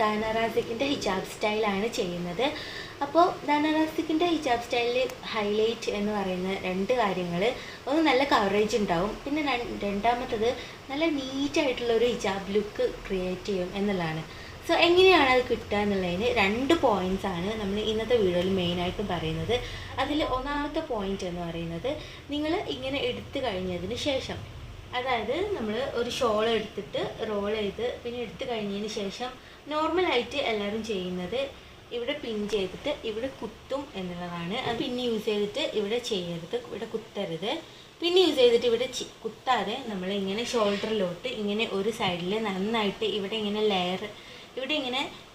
Razik hijab style ആണ് ചെയ്യുന്നത്. അപ്പോൾ Razik hijab style ഹൈലൈറ്റ് എന്ന് പറയുന്ന രണ്ട് കാര്യങ്ങൾ, ഒന്ന് നല്ല കവറേജ് ഉണ്ടാവും, പിന്നെ രണ്ടാമത്തേത് നല്ല നീറ്റ് ആയിട്ടുള്ള ഒരു ഹിജാബ് ലുക്ക് ക്രിയേറ്റ് ചെയ്യും എന്നുള്ളതാണ്. സോ എങ്ങനെയാണ് അത് കിട്ടുക എന്നുള്ളതിന് രണ്ട് പോയിന്റ്സ് ആണ് നമ്മൾ ഇന്നത്തെ വീഡിയോയിൽ മെയിനായിട്ടും പറയുന്നത്. അതിൽ ഒന്നാമത്തെ പോയിന്റ് എന്ന് പറയുന്നത്, നിങ്ങൾ ഇങ്ങനെ എടുത്തു കഴിഞ്ഞതിന് ശേഷം, അതായത് നമ്മൾ ഒരു ഷോൾ എടുത്തിട്ട് റോൾ ചെയ്ത് പിന്നെ എടുത്തു കഴിഞ്ഞതിന് ശേഷം നോർമലായിട്ട് എല്ലാവരും ചെയ്യുന്നത് ഇവിടെ പിൻ ചെയ്തിട്ട് ഇവിടെ കുത്തും എന്നുള്ളതാണ്. അത് പിന്നെ യൂസ് ചെയ്തിട്ട് ഇവിടെ ചെയ്യരുത്, ഇവിടെ കുത്തരുത്. പിന്നെ യൂസ് ചെയ്തിട്ട് ഇവിടെ കുത്താതെ നമ്മൾ ഇങ്ങനെ ഷോൾഡറിലോട്ട് ഇങ്ങനെ ഒരു സൈഡിൽ നന്നായിട്ട് ഇവിടെ ഇങ്ങനെ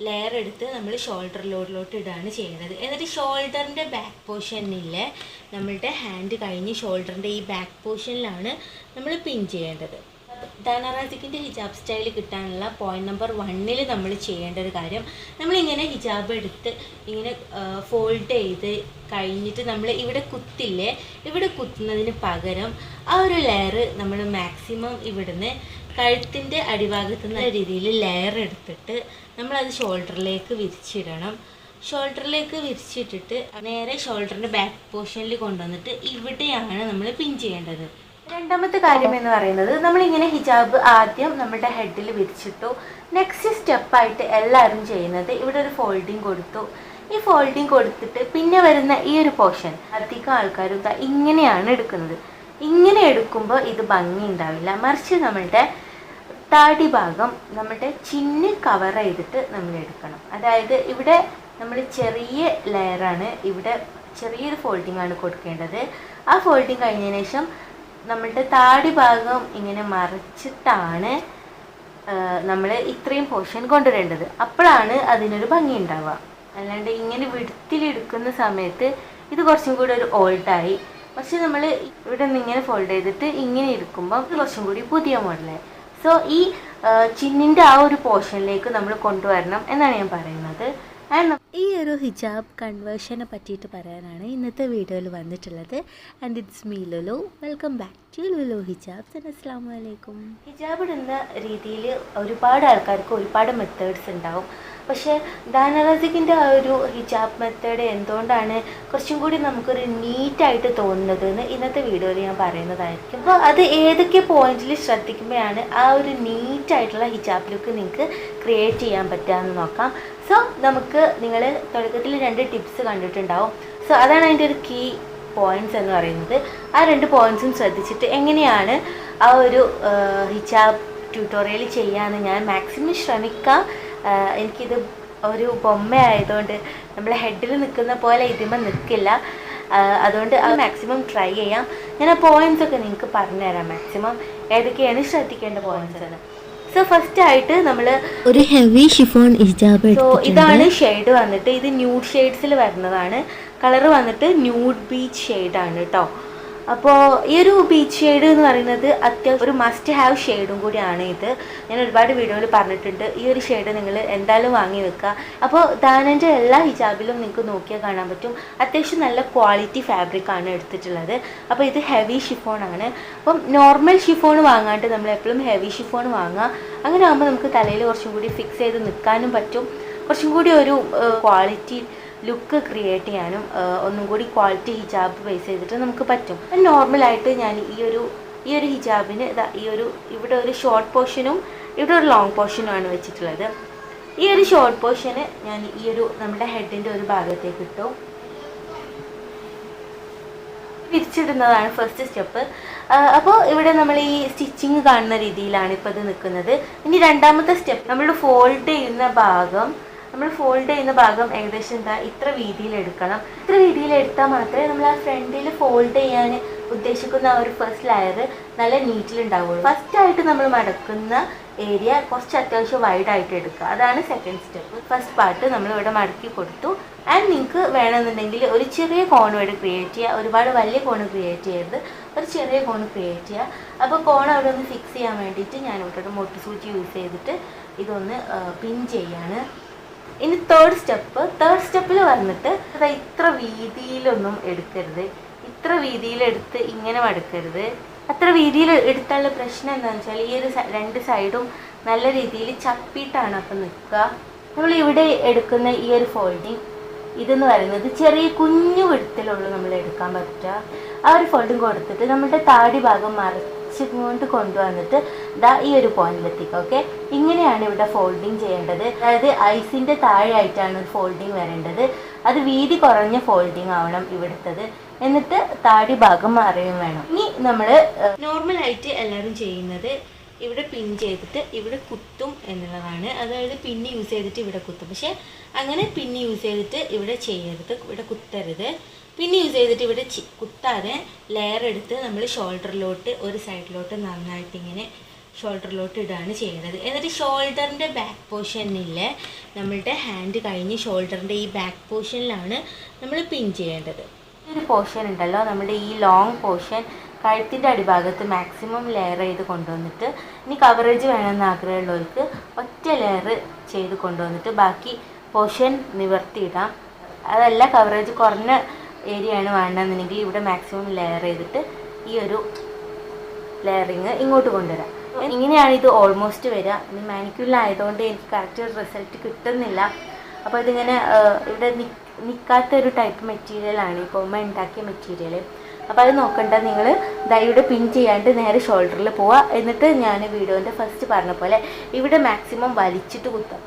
ലെയർ എടുത്ത് നമ്മൾ ഷോൾഡറിലോട്ട് ഇടാണ് ചെയ്യുന്നത്. എന്നിട്ട് ഷോൾഡറിൻ്റെ ബാക്ക് പോർഷനിലെ നമ്മളുടെ ഹാൻഡ് കഴിഞ്ഞ് ഷോൾഡറിൻ്റെ ഈ ബാക്ക് പോർഷനിലാണ് നമ്മൾ പിൻ ചെയ്യേണ്ടത്. Razikൻ്റെ ഹിജാബ് സ്റ്റൈൽ കിട്ടാനുള്ള പോയിന്റ് നമ്പർ 1 നമ്മൾ ചെയ്യേണ്ട ഒരു കാര്യം, നമ്മളിങ്ങനെ ഹിജാബ് എടുത്ത് ഇങ്ങനെ ഫോൾഡ് ചെയ്ത് കഴിഞ്ഞിട്ട് നമ്മൾ ഇവിടെ കുത്തില്ലേ, ഇവിടെ കുത്തുന്നതിന് പകരം ആ ഒരു ലെയർ നമ്മൾ മാക്സിമം ഇവിടുന്ന് കഴുത്തിൻ്റെ അടിഭാഗത്ത് നല്ല രീതിയിൽ ലെയർ എടുത്തിട്ട് നമ്മളത് ഷോൾഡറിലേക്ക് വിരിച്ചിടണം. ഷോൾഡറിലേക്ക് വിരിച്ചിട്ടിട്ട് നേരെ ഷോൾഡറിൻ്റെ ബാക്ക് പോർഷനിൽ കൊണ്ടുവന്നിട്ട് ഇവിടെയാണ് നമ്മൾ പിൻ ചെയ്യേണ്ടത്. രണ്ടാമത്തെ കാര്യം എന്ന് പറയുന്നത്, നമ്മളിങ്ങനെ ഹിജാബ് ആദ്യം നമ്മുടെ ഹെഡിൽ വിരിച്ചിട്ടു. നെക്സ്റ്റ് സ്റ്റെപ്പായിട്ട് എല്ലാവരും ചെയ്യുന്നത്, ഇവിടെ ഒരു ഫോൾഡിങ് കൊടുത്തു. ഈ ഫോൾഡിങ് കൊടുത്തിട്ട് പിന്നെ വരുന്ന ഈ ഒരു പോർഷൻ അധികം ആൾക്കാരും ഇങ്ങനെയാണ് എടുക്കുന്നത്. ഇങ്ങനെ എടുക്കുമ്പോൾ ഇത് ഭംഗി ഉണ്ടാവില്ല. മറിച്ച് നമ്മളുടെ താടി ഭാഗം നമ്മുടെ ചിന്ന് കവർ ചെയ്തിട്ട് നമ്മൾ എടുക്കണം. അതായത് ഇവിടെ നമ്മൾ ചെറിയ ലെയറാണ്, ഇവിടെ ചെറിയൊരു ഫോൾഡിങ് ആണ് കൊടുക്കേണ്ടത്. ആ ഫോൾഡിങ് കഴിഞ്ഞതിന് ശേഷം നമ്മളുടെ താടി ഭാഗം ഇങ്ങനെ മറിച്ചിട്ടാണ് നമ്മൾ ഇത്രയും പോർഷൻ കൊണ്ടുവരേണ്ടത്. അപ്പോഴാണ് അതിനൊരു ഭംഗി ഉണ്ടാവുക. അല്ലാണ്ട് ഇങ്ങനെ വിടുത്തിലെടുക്കുന്ന സമയത്ത് ഇത് കുറച്ചും കൂടി ഒരു ഓൾഡായി. പക്ഷെ നമ്മൾ ഇവിടെ നിന്ന് ഇങ്ങനെ ഫോൾഡ് ചെയ്തിട്ട് ഇങ്ങനെ എടുക്കുമ്പോൾ ഇത് കുറച്ചും കൂടി പുതിയ മോഡലായി. സോ ഈ ചിന്നിൻ്റെ ആ ഒരു പോർഷനിലേക്ക് നമ്മൾ കൊണ്ടുവരണം എന്നാണ് ഞാൻ പറയുന്നത്. ഈ ഒരു ഹിജാബ് കൺവേർഷനെ പറ്റിയിട്ട് പറയാനാണ് ഇന്നത്തെ വീഡിയോയിൽ വന്നിട്ടുള്ളത്. And it's me Lulu. Welcome back to Lulu hijabs. അസ്സലാമു അലൈക്കും. ഹിജാബ് ഇടുന്ന രീതിയിൽ ഒരുപാട് ആൾക്കാർക്ക് ഒരുപാട് മെത്തേഡ്സ് ഉണ്ടാവും. പക്ഷേ Razikൻ്റെ ആ ഒരു ഹിജാബ് മെത്തേഡ് എന്തുകൊണ്ടാണ് കുറച്ചും കൂടി നമുക്കൊരു നീറ്റായിട്ട് തോന്നുന്നത് എന്ന് ഇന്നത്തെ വീഡിയോയിൽ ഞാൻ പറയുന്നതായിരിക്കും. അപ്പോൾ അത് ഏതൊക്കെ പോയിന്റിൽ ശ്രദ്ധിക്കുമ്പോഴാണ് ആ ഒരു നീറ്റായിട്ടുള്ള ഹിജാബ് ലുക്ക് നിങ്ങൾക്ക് ക്രിയേറ്റ് ചെയ്യാൻ പറ്റുകയെന്ന് നോക്കാം. സോ നമുക്ക് നിങ്ങൾ തുടക്കത്തിൽ 2 ടിപ്സ് കണ്ടിട്ടുണ്ടാവും. സോ അതാണ് അതിൻ്റെ ഒരു കീ പോയിൻറ്റ്സ് എന്ന് പറയുന്നത്. ആ 2 പോയിൻറ്റ്സും ശ്രദ്ധിച്ചിട്ട് എങ്ങനെയാണ് ആ ഒരു ഹിജാബ് ട്യൂട്ടോറിയൽ ചെയ്യാമെന്ന് ഞാൻ മാക്സിമം ശ്രമിക്കാം. എനിക്കിത് ഒരു ബൊമ്മ ആയതുകൊണ്ട് നമ്മളെ ഹെഡിൽ നിൽക്കുന്ന പോലെ ഇതിന്മേൽ നിൽക്കില്ല. അതുകൊണ്ട് അത് മാക്സിമം ട്രൈ ചെയ്യാം. ഞാൻ ആ പോയിൻറ്റ്സൊക്കെ നിങ്ങൾക്ക് പറഞ്ഞുതരാം മാക്സിമം ഏതൊക്കെയാണ് ശ്രദ്ധിക്കേണ്ട പോയിൻറ്റ്സ് എന്ന്. സോ ഫസ്റ്റ് ആയിട്ട് നമ്മൾ ഒരു ഹെവി ഷിഫോൺ ഹിജാബ്. സോ ഇതാണ് ഷെയ്ഡ് വന്നിട്ട്, ഇത് ന്യൂഡ് ഷെയ്ഡ്സിൽ വരുന്നതാണ്. കളർ വന്നിട്ട് ന്യൂഡ് ബീച്ച് ഷെയ്ഡാണ് കേട്ടോ. അപ്പോൾ ഈ ഒരു ബീച്ച് ഷെയ്ഡ് എന്ന് പറയുന്നത് അത്യാവശ്യം ഒരു മസ്റ്റ് ഹാവ് ഷെയ്ഡും കൂടിയാണ് ഇത്. ഞാൻ ഒരുപാട് വീഡിയോയിൽ പറഞ്ഞിട്ടുണ്ട്. ഈ ഒരു ഷെയ്ഡ് നിങ്ങൾ എന്തായാലും വാങ്ങി വെക്കുക. അപ്പോൾ ദാനൻ്റെ എല്ലാ ഹിജാബിലും നിങ്ങൾക്ക് നോക്കിയാൽ കാണാൻ പറ്റും അത്യാവശ്യം നല്ല ക്വാളിറ്റി ഫാബ്രിക്കാണ് എടുത്തിട്ടുള്ളത്. അപ്പോൾ ഇത് ഹെവി ഷിഫോണാണ്. അപ്പം നോർമൽ ഷിഫോൺ വാങ്ങാണ്ട് നമ്മൾ എപ്പോഴും ഹെവി ഷിഫോൺ വാങ്ങുക. അങ്ങനെ ആകുമ്പോൾ നമുക്ക് തലയിൽ കുറച്ചും കൂടി ഫിക്സ് ചെയ്ത് നിൽക്കാനും പറ്റും. കുറച്ചും കൂടി ഒരു ക്വാളിറ്റി ലുക്ക് ക്രിയേറ്റ് ചെയ്യാനും ഒന്നും കൂടി ക്വാളിറ്റി ഹിജാബ് ബേസ് ചെയ്തിട്ട് നമുക്ക് പറ്റും. നോർമലായിട്ട് ഞാൻ ഈ ഒരു ഹിജാബിന് ഇവിടെ ഒരു ഷോർട്ട് പോർഷനും ഇവിടെ ഒരു ലോങ് പോർഷനുമാണ് വെച്ചിട്ടുള്ളത്. ഈ ഒരു ഷോർട്ട് പോർഷന് ഞാൻ നമ്മുടെ ഹെഡിൻ്റെ ഒരു ഭാഗത്തേക്ക് ഇട്ടു. വിരിച്ചിടുന്നതാണ് ഫസ്റ്റ് സ്റ്റെപ്പ്. അപ്പോൾ ഇവിടെ നമ്മൾ ഈ സ്റ്റിച്ചിങ് കാണുന്ന രീതിയിലാണ് ഇപ്പോൾ ഇത് നിൽക്കുന്നത്. ഇനി രണ്ടാമത്തെ സ്റ്റെപ്പ്, നമ്മൾ ഫോൾഡ് ചെയ്യുന്ന ഭാഗം ഏകദേശം ഇത്ര വീതിയിൽ എടുക്കണം. ഇത്ര വീതിയിൽ എടുത്താൽ മാത്രമേ നമ്മൾ ആ ഫ്രണ്ടിൽ ഫോൾഡ് ചെയ്യാൻ ഉദ്ദേശിക്കുന്ന ആ ഒരു ഫസ്റ്റ് ലെയർ നല്ല നീറ്റിലുണ്ടാവുള്ളൂ. ഫസ്റ്റായിട്ട് നമ്മൾ മടക്കുന്ന ഏരിയ കുറച്ച് അത്യാവശ്യം വൈഡായിട്ട് എടുക്കുക. അതാണ് സെക്കൻഡ് സ്റ്റെപ്പ്. ഫസ്റ്റ് പാർട്ട് നമ്മളിവിടെ മടക്കി കൊടുത്തു. ആൻഡ് നിങ്ങൾക്ക് വേണമെന്നുണ്ടെങ്കിൽ ഒരു ചെറിയ കോൺ ഇവിടെ ക്രിയേറ്റ് ചെയ്യുക. ഒരുപാട് വലിയ കോൺ ക്രിയേറ്റ് ചെയ്യരുത്, ഒരു ചെറിയ കോൺ ക്രിയേറ്റ് ചെയ്യുക. അപ്പോൾ കോൺ അവിടെ ഒന്ന് ഫിക്സ് ചെയ്യാൻ വേണ്ടിയിട്ട് ഞാൻ ഇവിടെ മൊട്ട് സൂചി യൂസ് ചെയ്തിട്ട് ഇതൊന്ന് പിൻ ചെയ്യാണ്. ഇനി തേർഡ് സ്റ്റെപ്പിൽ വന്നിട്ട് ഇത്ര വീതിയിലൊന്നും എടുക്കരുത്. ഇത്ര വീതിയിലെടുത്ത് ഇങ്ങനെ മടക്കരുത്. അത്ര വീതിയിൽ എടുത്താലുള്ള പ്രശ്നം എന്താണെന്ന് വെച്ചാൽ ഈ ഒരു 2 സൈഡും നല്ല രീതിയിൽ ചപ്പിയിട്ടാണ് അപ്പം നിൽക്കുക. നമ്മൾ ഇവിടെ എടുക്കുന്ന ഈ ഒരു ഫോൾഡിങ് ഇതെന്ന് പറയുന്നത് ചെറിയ കുഞ്ഞു വിടത്തിലുള്ളൂ നമ്മൾ എടുക്കാൻ പറ്റുക. ആ ഒരു ഫോൾഡിങ് കൊടുത്തിട്ട് നമ്മുടെ താടി ഭാഗം മറിച്ചുകൊണ്ട് കൊണ്ടുവന്നിട്ട് ഈ ഒരു പോയിന്റിലെത്തിക്കുക. ഓക്കെ, ഇങ്ങനെയാണ് ഇവിടെ ഫോൾഡിങ് ചെയ്യേണ്ടത്. അതായത് ഐസിൻ്റെ താഴെയായിട്ടാണ് ഒരു ഫോൾഡിങ് വരേണ്ടത്. അത് വീതി കുറഞ്ഞ ഫോൾഡിങ് ആവണം ഇവിടുത്തത്. എന്നിട്ട് താടി ഭാഗം മറിയും വേണം. ഇനി നമ്മൾ നോർമലായിട്ട് എല്ലാവരും ചെയ്യുന്നത് ഇവിടെ പിൻ ചെയ്തിട്ട് ഇവിടെ കുത്തും എന്നുള്ളതാണ്. അതായത് പിന്ന് യൂസ് ചെയ്തിട്ട് ഇവിടെ കുത്തും. പക്ഷെ അങ്ങനെ പിന്ന് യൂസ് ചെയ്തിട്ട് ഇവിടെ ചെയ്യരുത്, ഇവിടെ കുത്തരുത്. പിന്ന് യൂസ് ചെയ്തിട്ട് ഇവിടെ കുത്താതെ ലെയർ എടുത്ത് നമ്മൾ ഷോൾഡറിലോട്ട് ഒരു സൈഡിലോട്ട് നന്നായിട്ട് ഇങ്ങനെ ഷോൾഡറിലോട്ട് ഇടുകയാണ് ചെയ്യുന്നത്. എന്നിട്ട് ഷോൾഡറിൻ്റെ ബാക്ക് പോർഷനിലെ നമ്മളുടെ ഹാൻഡ് കഴിഞ്ഞ് ഷോൾഡറിൻ്റെ ഈ ബാക്ക് പോർഷനിലാണ് നമ്മൾ പിൻ ചെയ്യേണ്ടത്. ഒരു പോർഷൻ ഉണ്ടല്ലോ, നമ്മുടെ ഈ ലോങ് പോർഷൻ കഴുത്തിൻ്റെ അടിഭാഗത്ത് മാക്സിമം ലെയർ ചെയ്ത് കൊണ്ടുവന്നിട്ട്, ഇനി കവറേജ് വേണമെന്ന് ആഗ്രഹമുള്ളവർക്ക് ഒറ്റ ലെയർ ചെയ്ത് കൊണ്ടുവന്നിട്ട് ബാക്കി പോർഷൻ നിവർത്തിയിടാം. അതല്ല കവറേജ് കുറഞ്ഞ ഏരിയയാണ് വേണമെന്നുണ്ടെങ്കിൽ ഇവിടെ മാക്സിമം ലെയർ ചെയ്തിട്ട് ഈ ഒരു ലെയറിങ് ഇങ്ങോട്ട് കൊണ്ടുവരാം. ഇങ്ങനെയാണ് ഇത് ഓൾമോസ്റ്റ് വരിക. ഇനി മാനിക്യൂറിലായതുകൊണ്ട് എനിക്ക് കറക്റ്റ് റിസൾട്ട് കിട്ടുന്നില്ല. അപ്പോൾ ഇതിങ്ങനെ ഇവിടെ നിൽക്കാത്തൊരു ടൈപ്പ് മെറ്റീരിയലാണ് ഇപ്പോൾ ഉമ്മ ഉണ്ടാക്കിയ മെറ്റീരിയൽ. അപ്പോൾ അത് നോക്കണ്ട, നിങ്ങൾ ഇവിടെ പിൻ ചെയ്യാണ്ട് നേരെ ഷോൾഡറിൽ പോവുക. എന്നിട്ട് ഞാൻ വീഡിയോൻ്റെ ഫസ്റ്റ് പറഞ്ഞ പോലെ ഇവിടെ മാക്സിമം വലിച്ചിട്ട് കുത്താം.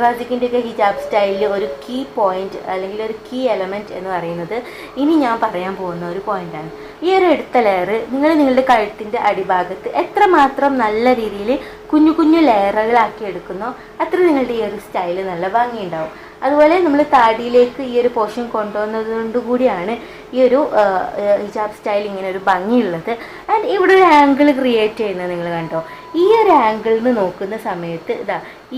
റാസിക്കിൻ്റെയൊക്കെ ഹിജാബ് സ്റ്റൈലിൽ ഒരു കീ പോയിന്റ് അല്ലെങ്കിൽ ഒരു കീ എലമെൻറ്റ് എന്ന് പറയുന്നത് ഇനി ഞാൻ പറയാൻ പോകുന്ന ഒരു പോയിൻ്റാണ്. ഈ ഒരു എടുത്ത ലെയർ നിങ്ങൾ നിങ്ങളുടെ കഴുത്തിൻ്റെ അടിഭാഗത്ത് എത്രമാത്രം നല്ല രീതിയിൽ കുഞ്ഞു കുഞ്ഞു ലെയറുകളാക്കി എടുക്കുന്നോ അത്ര നിങ്ങളുടെ ഈ ഒരു സ്റ്റൈൽ നല്ല ഭംഗിയുണ്ടാവും. അതുപോലെ നമ്മൾ താടിയിലേക്ക് ഈ ഒരു പോർഷൻ കൊണ്ടുവന്നതുകൊണ്ട് കൂടിയാണ് ഈ ഒരു ഹിജാബ് സ്റ്റൈൽ ഇങ്ങനെ ഒരു ഭംഗിയുള്ളത്. ആൻഡ് ഇവിടെ ഒരു ആംഗിൾ ക്രിയേറ്റ് ചെയ്യുന്നത് നിങ്ങൾ കണ്ടോ. ഈ ഒരു ആംഗിളിൽ നിന്ന് നോക്കുന്ന സമയത്ത്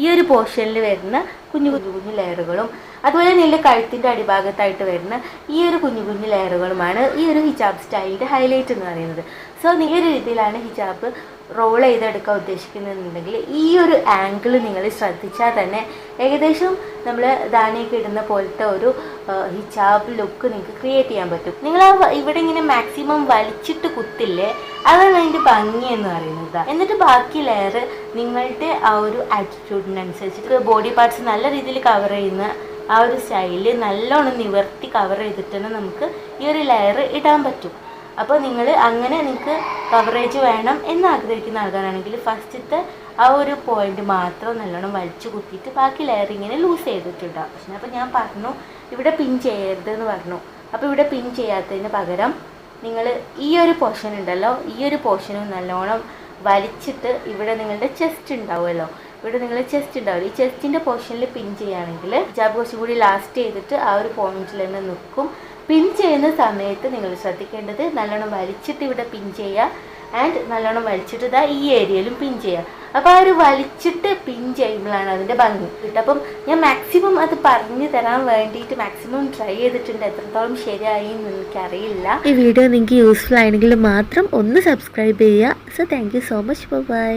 ഈ ഒരു പോർഷനിൽ വരുന്ന കുഞ്ഞു കുഞ്ഞു കുഞ്ഞു ലെയറുകളും അതുപോലെ നിങ്ങളുടെ കഴുത്തിൻ്റെ അടിഭാഗത്തായിട്ട് വരുന്ന ഈ ഒരു കുഞ്ഞു കുഞ്ഞു ലെയറുകളുമാണ് ഈ ഒരു ഹിജാബ് സ്റ്റൈലിൻ്റെ ഹൈലൈറ്റ് എന്ന് പറയുന്നത്. സോ ഈ ഒരു രീതിയിലാണ് ഹിജാബ് റോൾ ചെയ്തെടുക്കാൻ ഉദ്ദേശിക്കുന്നുണ്ടെങ്കിൽ ഈ ഒരു ആംഗിൾ നിങ്ങൾ ശ്രദ്ധിച്ചാൽ തന്നെ ഏകദേശം നമ്മൾ ധാനയൊക്കെ ഇടുന്ന പോലത്തെ ഒരു ഹിജാബ് ലുക്ക് നിങ്ങൾക്ക് ക്രിയേറ്റ് ചെയ്യാൻ പറ്റും. നിങ്ങൾ ഇവിടെ ഇങ്ങനെ മാക്സിമം വലിച്ചിട്ട് കുത്തില്ലേ, അതാണ് അതിൻ്റെ ഭംഗി എന്ന് പറയുന്നത്. എന്നിട്ട് ബാക്കി ലെയർ നിങ്ങളുടെ ആ ഒരു ആറ്റിറ്റ്യൂഡിനനുസരിച്ചിട്ട് ബോഡി പാർട്സ് നല്ല രീതിയിൽ കവർ ചെയ്യുന്ന ആ ഒരു സ്റ്റൈലിൽ നല്ലോണം നിവർത്തി കവർ ചെയ്തിട്ട് തന്നെ നമുക്ക് ഈ ഒരു ലെയർ ഇടാൻ പറ്റും. അപ്പോൾ നിങ്ങൾ അങ്ങനെ നിങ്ങൾക്ക് കവറേജ് വേണം എന്ന് ആഗ്രഹിക്കുന്ന ആൾക്കാരാണെങ്കിൽ ഫസ്റ്റത്തെ ആ ഒരു പോയിന്റ് മാത്രം നല്ലോണം വലിച്ചു കുത്തിയിട്ട് ബാക്കി ലെയർ ഇങ്ങനെ ലൂസ് ചെയ്തിട്ടുണ്ടാവും. അപ്പോൾ ഞാൻ പറഞ്ഞു ഇവിടെ പിൻ ചെയ്യരുത് എന്ന് പറഞ്ഞു. അപ്പോൾ ഇവിടെ പിൻ ചെയ്യാത്തതിന് പകരം നിങ്ങൾ ഈ ഒരു പോർഷൻ ഉണ്ടല്ലോ, ഈ ഒരു പോർഷനും നല്ലോണം വലിച്ചിട്ട് ഇവിടെ നിങ്ങളുടെ ചെസ്റ്റ് ഉണ്ടാവുമല്ലോ, ഇവിടെ നിങ്ങൾ ചെസ്റ്റ് ഉണ്ടാവില്ല, ഈ ചെസ്റ്റിൻ്റെ പോർഷനിൽ പിൻ ചെയ്യുകയാണെങ്കിൽ ഹിജാബ് കുറച്ചും കൂടി ലാസ്റ്റ് ചെയ്തിട്ട് ആ ഒരു പോയിന്റിൽ തന്നെ നിൽക്കും. പിൻ ചെയ്യുന്ന സമയത്ത് നിങ്ങൾ ശ്രദ്ധിക്കേണ്ടത് നല്ലോണം വലിച്ചിട്ട് ഇവിടെ പിൻ ചെയ്യുക ആൻഡ് നല്ലോണം വലിച്ചിട്ട് ഈ ഏരിയയിലും പിൻ ചെയ്യുക. അപ്പോൾ ആ ഒരു വലിച്ചിട്ട് പിൻ ചെയ്യുമ്പോഴാണ് അതിൻ്റെ ഭംഗി കിട്ടുക. അപ്പം ഞാൻ മാക്സിമം അത് പറഞ്ഞു തരാൻ വേണ്ടിയിട്ട് മാക്സിമം ട്രൈ ചെയ്തിട്ടുണ്ട്. എത്രത്തോളം ശരിയായി എന്ന് എനിക്കറിയില്ല. ഈ വീഡിയോ നിങ്ങൾക്ക് യൂസ്ഫുൾ ആയെങ്കിൽ മാത്രം ഒന്ന് സബ്സ്ക്രൈബ് ചെയ്യുക. So thank you so much. By.